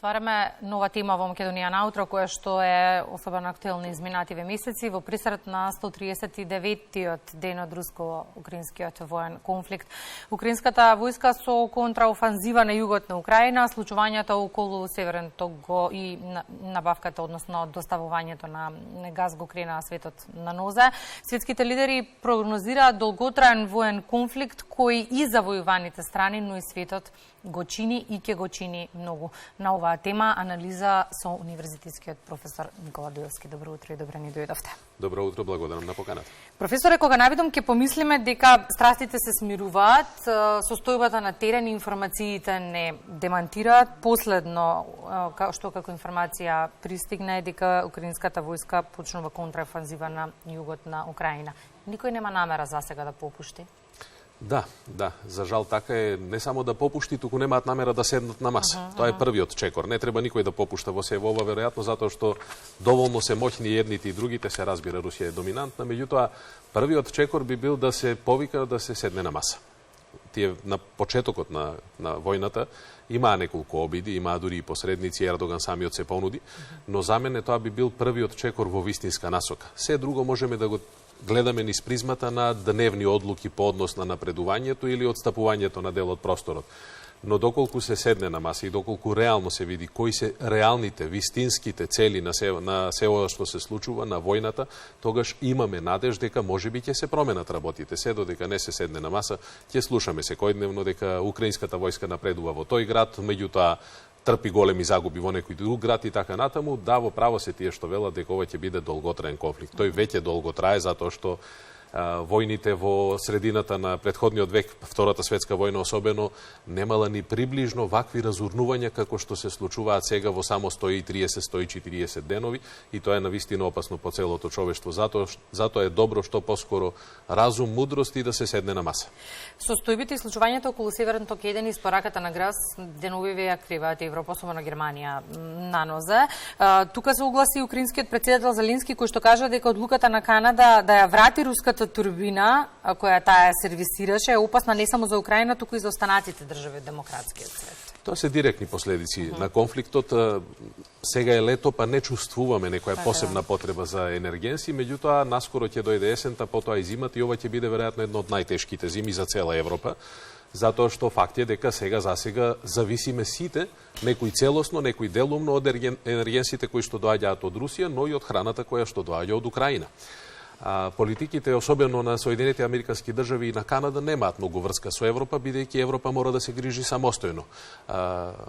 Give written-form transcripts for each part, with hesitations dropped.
Отвараме нова тема во Македонија наутро, која што е особено актуелна изминативе месеци во присред на 139-тиот ден од руско-украинскиот воен конфликт. Украинската војска со контраофанзива на југот на Украина, случувањето околу Северен ток и набавката, односно доставувањето на газ го крена светот на нозе. Светските лидери прогнозираат долготраен воен конфликт кој и завојуваните страни, но и светот го чини и ќе го чини многу. На оваа тема анализа со универзитетскиот професор Никола Дуевски. Добро утро и добро ни дојдовте. Добро утро, благодарам на поканата. Професоре, кога навидом ќе помислиме дека страстите се смируваат, состојбата на терен и информациите не демантираат. Последно, што како информација пристигна е дека украинската војска почнува контраофанзива на југот на Украина. Никој нема намера за сега да попушти? Да, за жал така е, не само да попушти, туку немаат намера да седнат на маса. Тоа е првиот чекор. Не треба никој да попушта во се ова, веројатно затоа што доволно се моќни едните и другите, се разбира, Русија е доминантна, меѓутоа првиот чекор би бил да се повика да се седне на маса. Тие на почетокот на војната имаа неколку обиди, имаа дури и посредници, Ердоган самиот се понуди, но за мене тоа би бил првиот чекор во вистинска насока. Се друго можеме да го гледаме низ призмата на дневни одлуки по однос на напредувањето или отстапувањето на дел од просторот. Но доколку се седне на маса и доколку реално се види кои се реалните, вистинските цели на се ова што се случува на војната, тогаш имаме надеж дека можеби ќе се променат работите. Се додека не се седне на маса, ќе слушаме секојдневно дека украинската војска напредува во тој град, меѓутоа трпи големи загуби во некој друг град и така натаму. Да, во право се тие што велат дека ова ќе биде долготраен конфликт. Тој веќе долго трае затоа што војните во средината на претходниот век, Втората светска војна особено, немала ни приближно вакви разурнувања како што се случуваат сега во само 130-140 денови и тоа е навистина опасно по целото човештво. Затоа е добро што поскоро разум, мудрост и да се седне на маса. Состојбите и случувањето околу Северен ток 1 и спораката на газ денови ја криваат Европа, особено Германија на нозе. Тука се огласи украинскиот претседател Зеленски кој што кажа дека одлуката на Канада да ја врати руската турбина, која таа сервисираше, е опасна не само за Украина, туку и за останатите држави од демократскиот свет. Тоа се директни последици на конфликтот. Сега е лето, па не чувствуваме некоја посебна потреба за енергенси, меѓутоа наскоро ќе дојде есента, потоа и зимата и ова ќе биде веројатно една од најтешките зими за цела Европа, затоа што факт е дека засега зависиме сите, некој целосно, некој делумно од енергенсите кои што доаѓаат од Русија, но и од храната која што доаѓа од Украина. Политиките, особено на Соединетите Американски држави и на Канада, немаат многу врска со Европа, бидејќи Европа мора да се грижи самостојно.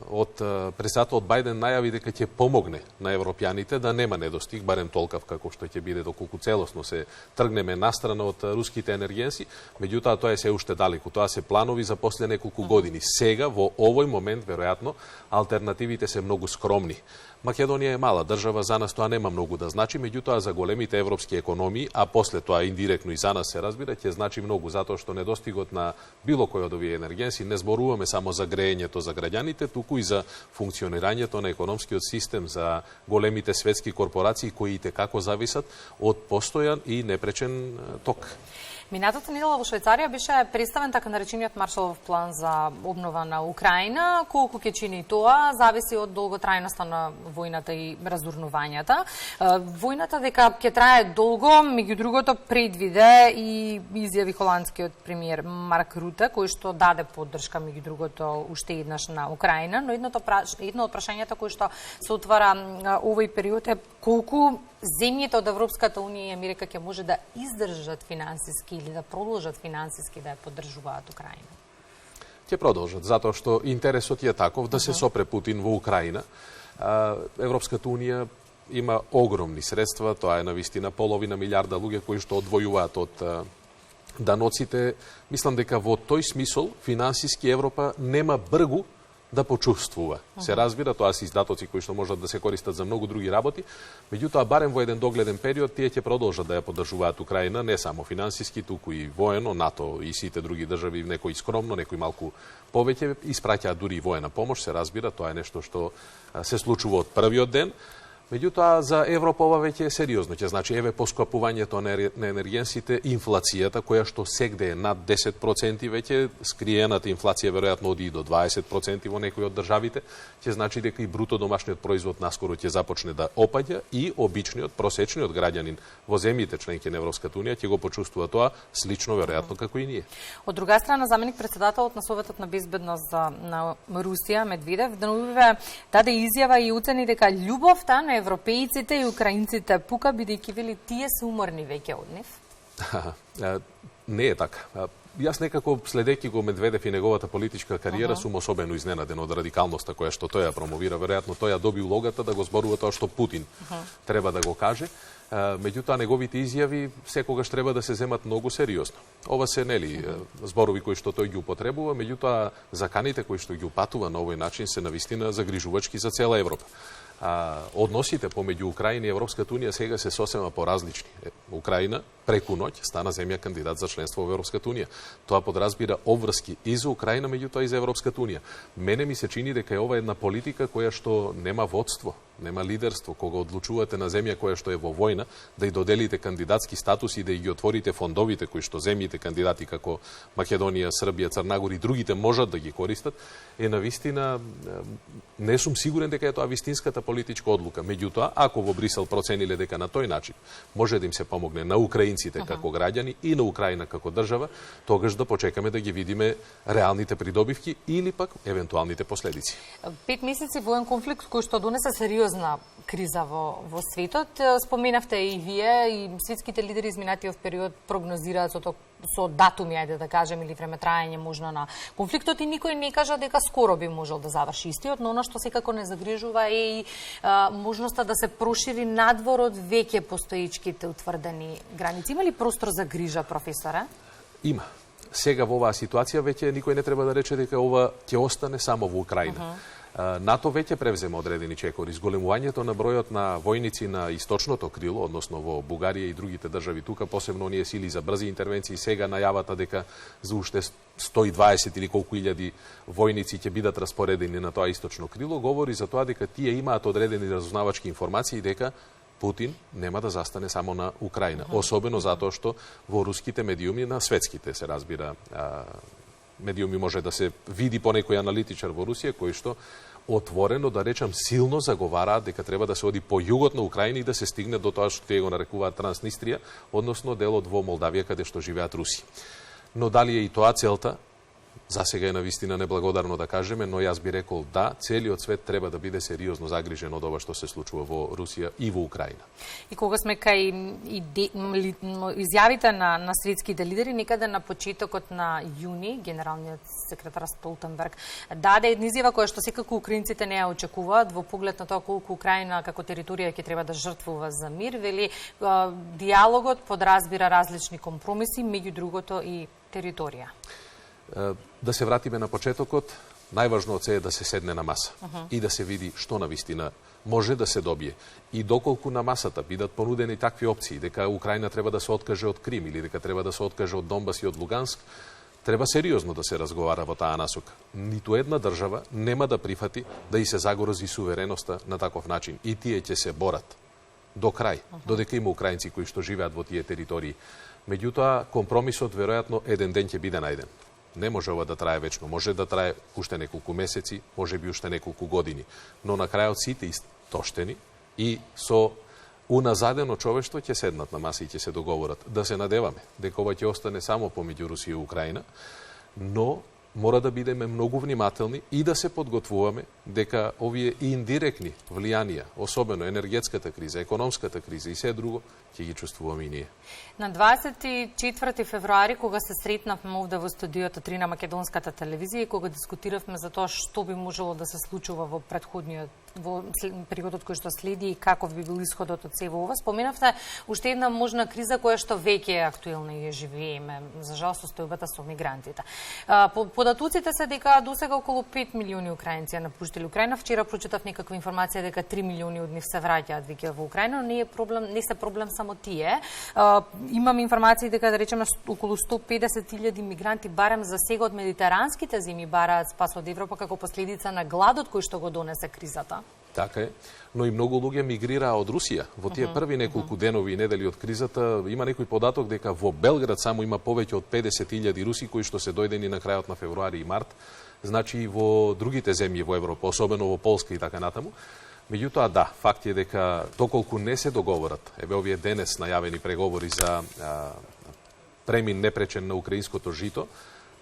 Од председателот Бајден најави дека ќе помогне на европјаните да нема недостиг, барем толкав како што ќе биде доколку целосно се тргнеме настрана од руските енергенси, меѓутоа тоа е се уште далеку. Тоа се планови за после неколку години. Сега, во овој момент, веројатно, алтернативите се многу скромни. Македонија е мала држава, за нас тоа нема многу да значи, меѓутоа за големите европски економии, а после тоа индиректно и за нас се разбира, ќе значи многу, затоа што недостигот на било кој од овие енергенси, не зборуваме само за греењето за граѓаните, туку и за функционирањето на економскиот систем, за големите светски корпорации кои и како зависат од постојан и непречен ток. Минатата недела во Швајцарија беше представен така наречениот Маршалов план за обнова на Украина. Колку ќе чини тоа, зависи од долготрајноста на војната и разурнувањата. Војната дека ќе трае долго, меѓу другото предвиде и изјави холандскиот премиер Марк Руте, кој што даде поддршка меѓу другото уште еднаш на Украина, но едно од прашањата кои што се отвара овој период е колку земјите од Европската унија и Америка ќе може да издржат финансиски или да продолжат финансиски да ја поддржуваат Украина? Ќе продолжат, затоа што интересот е таков да се сопре Путин во Украина. Европската унија има огромни средства, тоа е навистина половина милиарда луѓе кои што одвојуваат од даноците. Мислам дека во тој смисол финансиски Европа нема бргу да почувствува. Се разбира, тоа се издатоци кои што можат да се користат за многу други работи, меѓутоа барем во еден догледен период тие ќе продолжат да ја поддржуваат Украина, не само финансиски, туку и воено, НАТО и сите други држави, некои скромно, некои малку повеќе, испраќаат дури и воена помош, се разбира, тоа е нешто што се случува од првиот ден. Меѓутоа, за Европа ова веќе е сериозно. Ќе значи, еве поскапувањето на енергенсите, инфлацијата, која што сегде е над 10% веќе, скриената инфлација веројатно оди и до 20% во некои од државите, ќе значи дека и бруто домашниот производ наскоро ќе започне да опаѓа и обичниот, просечниот граѓанин во земјите членки на Европската унија ќе го почувствува тоа слично веројатно како и ние. Од друга страна, заменик председателот на Советот на безбедност на Русија Медведев даде изјава и уцени дека љубовта на европејците и украинците пука, бидејќи вели тие се уморни веќе од нив? Не е така. Јас некако, следејќи го Медведев и неговата политичка кариера, сум особено изненаден од радикалноста која што тој ја промовира. Веројатно тој ја доби улогата да го зборува тоа што Путин треба да го каже. Меѓутоа, неговите изјави секогаш треба да се земат многу сериозно. Ова се, зборови кои што тој ги употребува, меѓутоа, заканите кои што ги упатува на овој начин се навистина загрижувачки за цела Европа. Односите помеѓу Украина и Европската унија сега се сосема поразлични. Украина преку ноќ стана земја кандидат за членство во Европската унија. Тоа подразбира обврски и за Украина, меѓутоа и за Европската унија. Мене ми се чини дека е ова една политика која што нема водство, нема лидерство, кога одлучувате на земја која што е во војна, да ја доделите кандидатски статус и да ги отворите фондовите кои што земјите кандидати како Македонија, Србија, Црна Гора и другите можат да ги користат, е навистина, не сум сигурен дека е тоа вистинската политичка одлука. Меѓутоа, ако во Брисел процениле дека на тој начин може да им се помогне на украинците како граѓани и на Украина како држава, тогаш да почекаме да ги видиме реалните придобивки или пак евентуалните последици. 5 месеци воен конфликт кој што донесе сериозна криза во светот. Споменавте и вие, и светските лидери изминатиот период прогнозираат со датуми, ајде да кажем, или времетраење можно на конфликтот, и никој не кажа дека скоро би можел да заврши истиот, но она што секако не загрижува е и можноста да се прошири надвор од веќе постоечките утврдени граници. Има ли простор за грижа, професоре? Има. Сега во оваа ситуација веќе никој не треба да рече дека ова ќе остане само во Украина. НАТО веќе превзема одредени чекори. Зголемувањето на бројот на војници на источното крило, односно во Бугарија и другите држави тука, посебно оние сили за брзи интервенции, сега најавата дека за уште 120 или колку илјади војници ќе бидат распоредени на тоа источно крило, говори за тоа дека тие имаат одредени разузнавачки информации дека Путин нема да застане само на Украина. Особено затоа што во руските медиуми, на светските се разбира, медиуми може да се види по некој аналитичар во Русија, кој што отворено, да речам, силно заговараат дека треба да се оди по југот на Украина и да се стигне до тоа што тие го нарекуваат Транснистрија, односно делот во Молдавија каде што живеат руси. Но дали е и тоа целта? Засега е навистина неблагодарно да кажеме, но јас би рекол да, целиот свет треба да биде сериозно загрижен од ова што се случува во Русија и во Украина. И кога сме кај изјавите на светските лидери, некаде на почетокот на јуни, генералниот секретар Столтенберг даде една изјава која што секако украинците не ја очекуваат во поглед на тоа колку Украина како територија ќе треба да жртвува за мир. Вели, диалогот подразбира различни компромиси, меѓу другото и територија. Да се вратиме на почетокот, најважно од се е да се седне на маса и да се види што навистина може да се добие. И доколку на масата бидат понудени такви опции, дека Украина треба да се откаже од Крим или дека треба да се откаже од Донбас и од Луганск, треба сериозно да се разговара во таа насока. Ниту една држава нема да прифати да и се загрози сувереноста на таков начин. И тие ќе се борат до крај, додека има украинци кои што живеат во тие територии. Меѓутоа, компромисот веројатно еден ден ќе биде најден. Не може ова да трае вечно, може да трае уште неколку месеци, може би уште неколку години, но на крајот сите истоштени и со уназадено човештво ќе седнат на маса и ќе се договорат. Да се надеваме дека ова ќе остане само помеѓу Русија и Украина, но мора да бидеме многу внимателни и да се подготвуваме дека овие индиректни влијанија, особено енергетската криза, економската криза и се друго, ќе ги чувствуваме и ние. На 24 февруари, кога се сретнавме овде во студиото 3 на Македонската телевизија и кога дискутиравме за тоа што би можело да се случува во периодот кој што следи и каков би бил исходот од сево ова, споменавте уште една можна криза која што веќе е актуелна и ја живееме, за жал состојбата со мигрантите. Податоците се дека досега околу 5 милиони украинци ја напуштиле напуштили Украина. Вчера прочитав некаква информација дека 3 милиони од нив се враќаат веќе во Украина, но не се проблем само тие. Имам информации дека, да речеме, околу 150.000 мигранти барем за сега од медитеранските земји бараат спас од Европа како последица на гладот кој што го донесе кризата. Така е, но и многу луѓе мигрираа од Русија. Во тие први неколку денови и недели од кризата има некој податок дека во Белград само има повеќе од 50.000 руси кои што се дојдени на крајот на февруари и март. Значи и во другите земји во Европа, особено во Полска и така натаму. Меѓутоа, да, факт е дека доколку не се договорат, еве овие денес најавени преговори за премин непречен на украинското жито,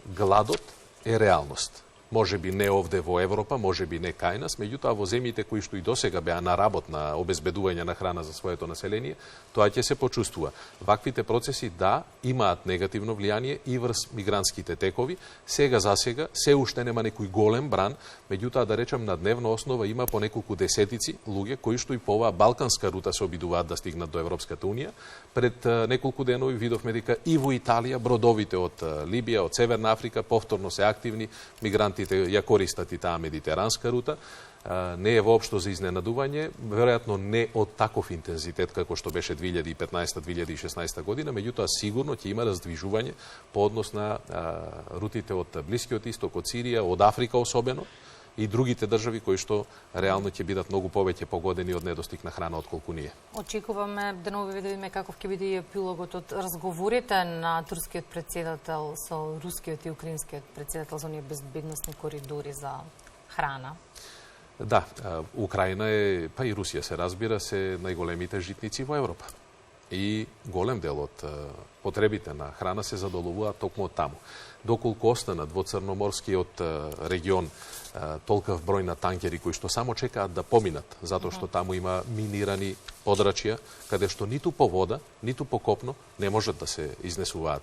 гладот е реалност. Може би не овде во Европа, може би не кај нас, меѓутоа во земјите кои што и досега беа на работ на обезбедување на храна за своето население, тоа ќе се почувствува. Ваквите процеси, да, имаат негативно влијание и врз мигрантските текови. Сега за сега се уште нема некој голем бран, меѓутоа да речем на дневна основа има по неколку десетици луѓе кои што и по оваа балканска рута се обидуваат да стигнат до Европската унија. Пред неколку денови видовме дека и во Италија бродовите од Либија, од Северна Африка повторно се активни, мигранти ја користат и таа медитеранска рута. Не е воопшто за изненадување, веројатно не од таков интензитет како што беше 2015-2016 година, меѓутоа сигурно ќе има раздвижување по однос на рутите од Блискиот Исток, од Сирија, од Африка особено, и другите држави кои што реално ќе бидат многу повеќе погодени од недостиг на храна отколку ние. Очекуваме денови да видиме каков ќе биде епилогот од разговорите на турскиот председател со рускиот и украинскиот председател за оние безбедносни коридори за храна. Да, Украина е, па и Русија се разбира, се најголемите житници во Европа. И голем дел од потребите на храна се задоволуваат токму од таму. Доколку останат во Црноморскиот регион толков број на танкери кои што само чекаат да поминат, затоа што таму има минирани подрачја, каде што ниту по вода, ниту по копно не можат да се изнесуваат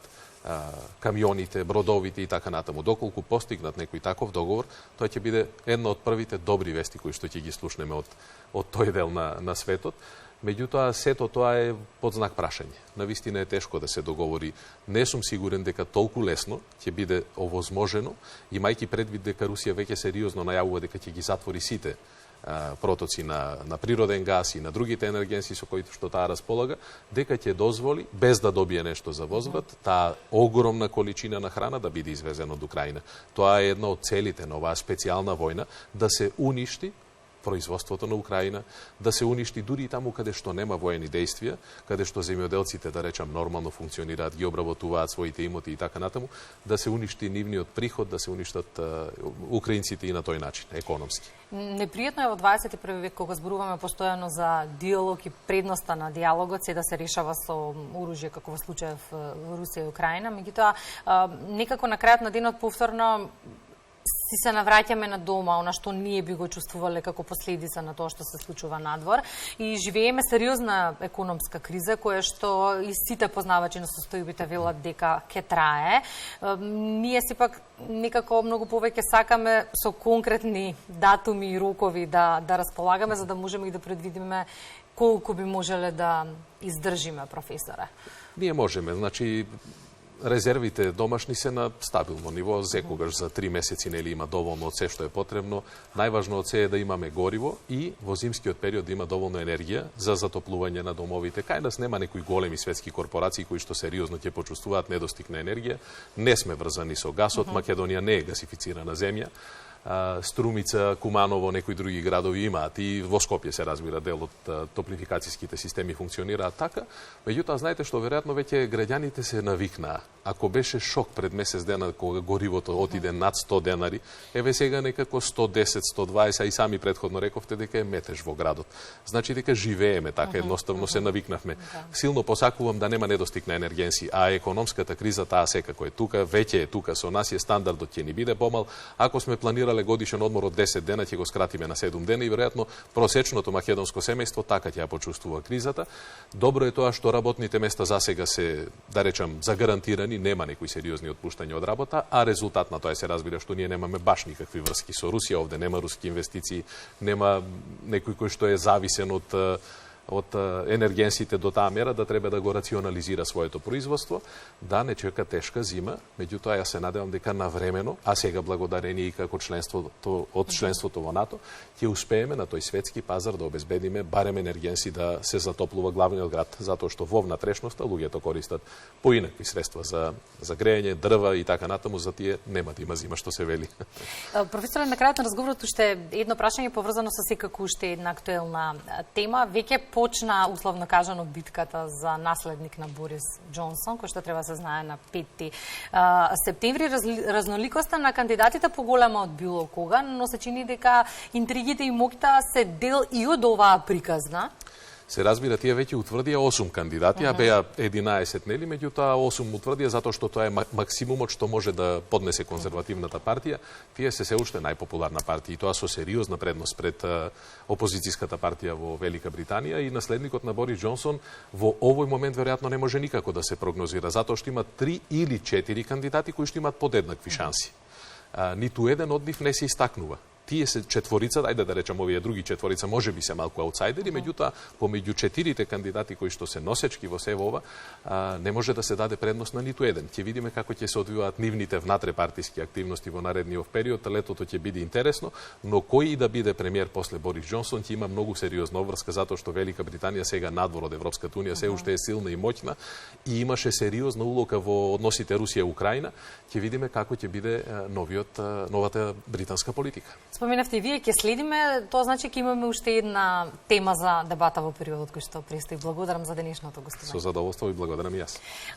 камионите, бродовите и така натаму. Доколку постигнат некој таков договор, тоа ќе биде една од првите добри вести кои што ќе ги слушнеме од тој дел на светот. Меѓутоа, сето тоа е под знак прашање. Навистина е тешко да се договори. Не сум сигурен дека толку лесно ќе биде овозможено, имајќи предвид дека Русија веќе сериозно најавува дека ќе ги затвори сите протоци на природен газ и на другите енергенси со кои што таа располага, дека ќе дозволи, без да добие нешто за возврат, таа огромна количина на храна да биде извезена од Украина. Тоа е една од целите на оваа специјална војна, да се уништи производството на Украина, да се уништи дури и таму каде што нема воени действија, каде што земјоделците, да речам, нормално функционираат, ги обработуваат своите имоти и така натаму, да се уништи нивниот приход, да се уништат украинците и на тој начин, економски. Непријатно е во 21 век кога зборуваме постојано за диалог и предноста на диалогот, се да се решава со оружје како во случајов Русија и Украина, меѓутоа некако на крајот на денот повторно си се навраќаме на дома, она што ние би го чувствувале како последица на тоа што се случува надвор, и живееме сериозна економска криза која што и сите познавачи на состојбите велат дека ќе трае. Ние сепак некако многу повеќе сакаме со конкретни датуми и рокови да располагаме за да можеме и да предвидиме колку би можеле да издржиме, професоре. Ние можеме, значи резервите домашни се на стабилно ниво, секогаш за 3 месеци нели има доволно од се што е потребно. Најважно од се е да имаме гориво и во зимскиот период да има доволно енергија за затоплување на домовите. Кај нас нема некои големи светски корпорации кои што сериозно ќе почувствуваат недостиг на енергија. Не сме врзани со гасот, Македонија не е гасифицирана земја. Струмица, Куманово, некои други градови имаат и во Скопје се разбира дел од топлификацијските системи функционираат така. Меѓутоа, знаете што, веројатно веќе граѓаните се навикнаа. Ако беше шок пред месец дена кога горивото отиде над 100 денари, еве сега некако 110, 120, а и сами претходно рековте дека е метеж во градот. Значи дека живееме така, едноставно се навикнавме. Силно посакувам да нема недостиг на енергенси, а економската криза таа секако е тука, веќе е тука, со нас е стандардот ќе ни биде помал. Ако сме планирале годишен одмор од 10 дена, ќе го скратиме на 7 дена и веројатно просечното македонско семејство така ќе ја почувствува кризата. Добро е тоа што работните места засега се, да речам, загарантирани, нема некои сериозни отпуштања од работа, а резултат на тоа се разбира што ние немаме баш никакви врски со Русија, овде нема руски инвестиции, нема некој кој што е зависен од од енергенсите до таа мера да треба да го рационализира своето производство, да не чека тешка зима, меѓутоа ја се надевам дека навремено, а сега благодарение и како членството во НАТО, ќе успееме на тој светски пазар да обезбедиме барем енергенси да се затоплува главниот град, затоа што во внатрешноста луѓето користат поинакви средства за грејење, дрва и така натаму, за тие нема да има зима, што се вели. Професоре, на крајот на разговорот уште едно прашање поврзано со секако уште една актуелна тема. Веќе почна, условно кажано, битката за наследник на Борис Џонсон, кој што треба да се знае на 5 септември. Разноликоста на кандидатите поголема од било кога, но се чини дека интригите и моќта се дел и од оваа приказна. Се разбира, тие веќе утврдија 8 кандидати, а беа 11, нели, меѓутоа 8 утврдија затоа што тоа е максимумот што може да поднесе конзервативната партија. Тие се уште најпопуларна партија и тоа со сериозна предност пред опозицијската партија во Велика Британија, и наследникот на Борис Џонсон во овој момент веројатно не може никако да се прогнозира, затоа што има 3 или 4 кандидати кои што имаат подеднакви шанси. Ниту еден од нив не се истакнува. Тие се четворица, ајде да речам овие други четворица, може би се малку аутсайдери, меѓутоа помеѓу 4 кандидати кои што се носечки во сево ова, не може да се даде предност на ниту еден. Ќе видиме како ќе се одвиваат нивните внатре-партиски активности во наредниот период, летото ќе биде интересно, но кој и да биде премиер после Борис Џонсон ќе има многу сериозна обврска, затоа што Велика Британија сега надвор од Европската унија се уште е силна и моќна и имаше сериозна улога во односите Русија-Украина. Ќе видиме како ќе биде новата британска политика. Споменавте и вие, ќе следиме, тоа значи ќе имаме уште една тема за дебата во периодот кој што престои. Благодарам за денешното гостување. Со задоволство и благодарам и јас.